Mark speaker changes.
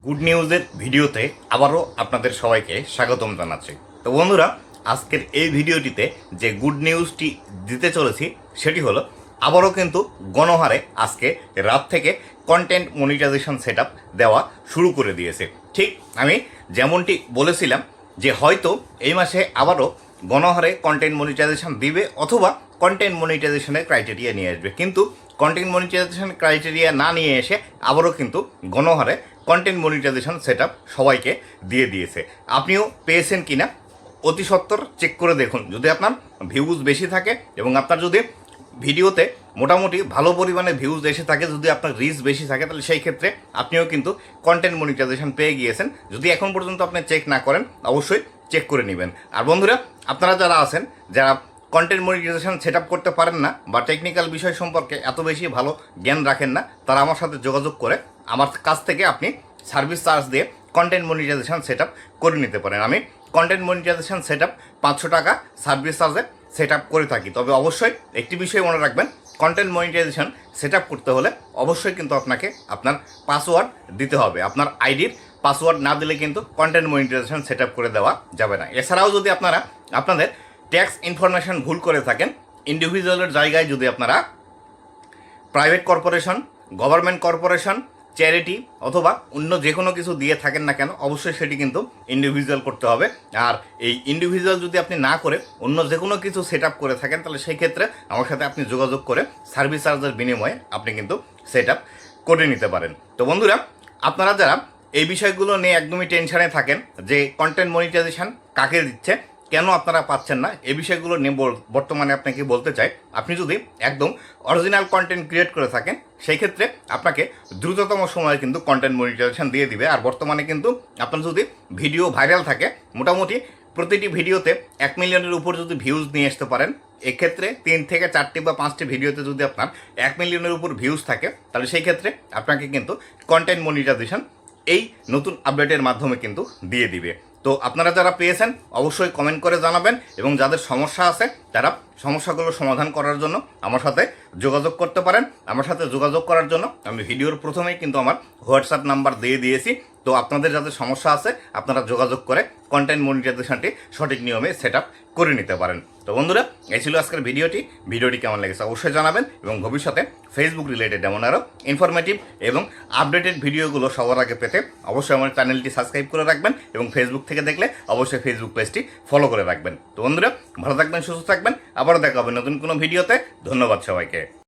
Speaker 1: Good নিউজের ভিডিওতে আবারও আপনাদের সবাইকে স্বাগতম জানাচ্ছি। তো বন্ধুরা, আজকের এই ভিডিওটিতে যে গুড নিউজটি দিতে চলেছি সেটি হলো আবারও কিন্তু গণহারে আজকে রাত থেকে কন্টেন্ট মনিটাইজেশন সেটআপ দেওয়া শুরু করে দিয়েছে। ঠিক আমি যেমনটি বলেছিলাম যে হয়তো এই মাসে আবারও গণহারে কন্টেন্ট মনিটাইজেশন দিবে অথবা কন্টেন্ট মনিটাইজেশনের ক্রাইটেরিয়া নিয়ে আসবে, কিন্তু কন্টেন্ট মনিটাইজেশন ক্রাইটেরিয়া না নিয়ে এসে আবারও কিন্তু গণহারে কন্টেন্ট মনিটাইজেশন সেটআপ সবাইকে দিয়ে দিয়েছে। আপনিও পেয়েছেন কিনা অতি সত্বর চেক করে দেখুন। যদি আপনার ভিউজ বেশি থাকে এবং আপনার যদি ভিডিওতে মোটামুটি ভালো পরিমাণে ভিউজ এসে থাকে, যদি আপনার রিচ বেশি থাকে, তাহলে সেই ক্ষেত্রে আপনিও কিন্তু কন্টেন্ট মনিটাইজেশন পেয়ে গিয়েছেন। যদি এখন পর্যন্ত আপনি চেক না করেন অবশ্যই চেক করে নেবেন। আর বন্ধুরা, আপনারা যারা আছেন যারা কন্টেন্ট মনিটাইজেশন সেট আপ করতে পারেন না বা টেকনিক্যাল বিষয় সম্পর্কে এত বেশি ভালো জ্ঞান রাখেন না, তারা আমার সাথে যোগাযোগ করে আমার কাছ থেকে আপনি সার্ভিস চার্জ দিয়ে কন্টেন্ট মনিটাইজেশন সেট আপ করে নিতে পারেন। আমি কন্টেন্ট মনিটাইজেশন সেট আপ 500 টাকা সার্ভিস চার্জে সেট আপ করে থাকি। তবে অবশ্যই একটি বিষয় মনে রাখবেন, কন্টেন্ট মনিটাইজেশন সেট আপ করতে হলে অবশ্যই কিন্তু আপনাকে আপনার পাসওয়ার্ড দিতে হবে। আপনার আইডির পাসওয়ার্ড না দিলে কিন্তু কন্টেন্ট মনিটাইজেশন সেট আপ করে দেওয়া যাবে না। এছাড়াও যদি আপনারা আপনাদের ট্যাক্স ইনফরমেশন ভুল করে থাকেন, ইন্ডিভিজুয়ালের জায়গায় যদি আপনারা private corporation, government corporation, charity অথবা অন্য যে কোনো কিছু দিয়ে থাকেন না কেন, অবশ্যই সেটি কিন্তু ইন্ডিভিজুয়াল করতে হবে। আর এই ইন্ডিভিজুয়াল যদি আপনি না করে অন্য যে কোনো কিছু সেট আপ করে থাকেন, তাহলে সেই ক্ষেত্রে আমার সাথে আপনি যোগাযোগ করে সার্ভিস চার্জের বিনিময়ে আপনি কিন্তু সেট আপ করে নিতে পারেন। তো বন্ধুরা, আপনারা যারা এই বিষয়গুলো নিয়ে একদমই টেনশনে থাকেন যে কন্টেন্ট মনিটাইজেশন কাকে দিচ্ছে, কেন আপনারা পাচ্ছেন না, এই বিষয়গুলো নিয়ে বর্তমানে আপনাকে বলতে চাই। আপনি যদি একদম অরিজিনাল কন্টেন্ট ক্রিয়েট করে থাকেন, সেই ক্ষেত্রে আপনাকে দ্রুততম সময়ে কিন্তু কন্টেন্ট মনিটাইজেশন দিয়ে দিবে। আর বর্তমানে কিন্তু আপনার যদি ভিডিও ভাইরাল থাকে, মোটামুটি প্রতিটি ভিডিওতে 1 মিলিয়নের উপর যদি ভিউজ নিয়ে আসতে পারেন, এক্ষেত্রে 3 থেকে 4টি বা 5টি ভিডিওতে যদি আপনার 1 মিলিয়নের উপর ভিউজ থাকে, তাহলে সেই ক্ষেত্রে আপনাকে কিন্তু কন্টেন্ট মনিটাইজেশন এই নতুন আপডেটের মাধ্যমে কিন্তু দিয়ে দিবে। তো আপনারা যারা পেয়েছেন অবশ্যই কমেন্ট করে জানাবেন, এবং যাদের সমস্যা আছে তারা সমস্যাগুলো সমাধান করার জন্য আমার সাথে যোগাযোগ করতে পারেন। আমার সাথে যোগাযোগ করার জন্য আমি ভিডিওর প্রথমেই কিন্তু আমার হোয়াটসঅ্যাপ নাম্বার দিয়ে দিয়েছি। তো আপনাদের যাদের সমস্যা আছে আপনারা যোগাযোগ করে কন্টেন্ট মনিটাইজেশনটি সঠিক নিয়মে সেট আপ করে নিতে পারেন। তো বন্ধুরা, এই ছিল আজকের ভিডিওটি কেমন লেগেছে অবশ্যই জানাবেন, এবং ভবিষ্যতে ফেসবুক রিলেটেড এমন আরও ইনফরমেটিভ এবং আপডেটেড ভিডিওগুলো সবার আগে পেতে অবশ্যই আমার চ্যানেলটি সাবস্ক্রাইব করে রাখবেন, এবং ফেসবুক থেকে দেখলে অবশ্যই ফেসবুক পেজটি ফলো করে রাখবেন। তো বন্ধুরা, ভালো থাকবেন, সুস্থ থাকবেন, আবারও দেখা হবে নতুন কোনো ভিডিওতে। ধন্যবাদ সবাইকে।